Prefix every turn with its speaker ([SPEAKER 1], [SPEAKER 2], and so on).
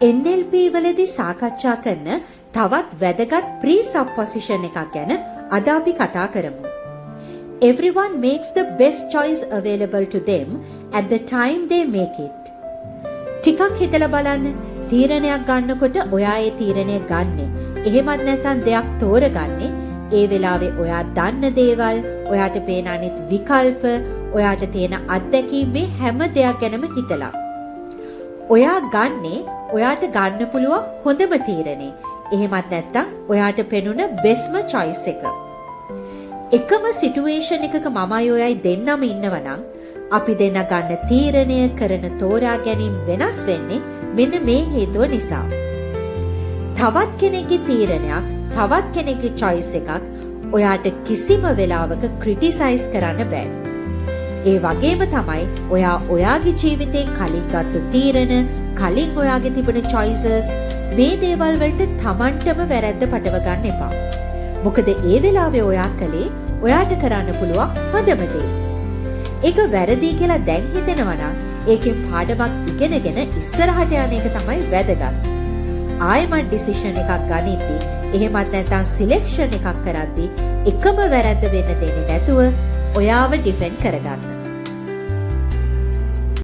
[SPEAKER 1] NLP වලදී සාකච්ඡා කරන තවත් වැදගත් presupposition එකක් ගැන අද අපි කතා කරමු. Everyone makes the best choice available to them at the time they make it. ටිකක් හිතලා බලන්න, තීරණයක් ගන්නකොට ඔයා ඒ තීරණය ගන්නෙ. එහෙමත් නැත්නම් දෙයක් තෝරගන්නේ ඒ වෙලාවේ ඔයා දන්න දේවල්, ඔයාට පේන අනිත් විකල්ප, ඔයාට තියෙන අත්දැකීම් මේ හැම දෙයක් ගැනම හිතලා. ඔයා ගන්නේ ඔයාට ගන්න පුළුවන් හොඳම තීරණේ. එහෙමත් නැත්නම් ඔයාට පෙනුන බෙස්ම choice එක. එකම සිටුේෂන් එකක මමයි ඔයයි දෙන්නම ඉන්නවනම් අපි දෙන්න ගන්න තීරණය කරන තෝරා ගැනීම වෙනස් වෙන්නේ මෙන්න මේ හේතුව නිසා. තවත් කෙනෙක්ගේ තීරණයක්, තවත් කෙනෙක්ගේ choice එකක් ඔයාට කිසිම වෙලාවක criticize කරන්න බෑ. ඒ වගේම තමයි ඔයා ඔයාගේ ජීවිතේ කලින් ගත්ත තීරණ, කලින් ඔයාගේ තිබෙන choices මේ දේවල් වලට තමන්ටම වැරද්ද පටව ගන්න එපා. මොකද ඒ වෙලාවේ ඔයා කලේ ඔයාට කරන්න පුළුවන් හොඳම දේ. ඒක වැරදි කියලා දැන් හිතෙනවා නම් ඒකෙන් පාඩමක් ඉගෙනගෙන ඉස්සරහට යන එක තමයි වැදගත්. ආයෙමත් ඩිසිෂන් එකක් ගනිද්දී එහෙමත් නැත්නම් සිලෙක්ෂන් එකක් කරද්දී එකම වැරද්ද වෙන්න දෙන්නේ නැතුව ඔයාව ඩිෆෙන්ඩ් කරගන්න.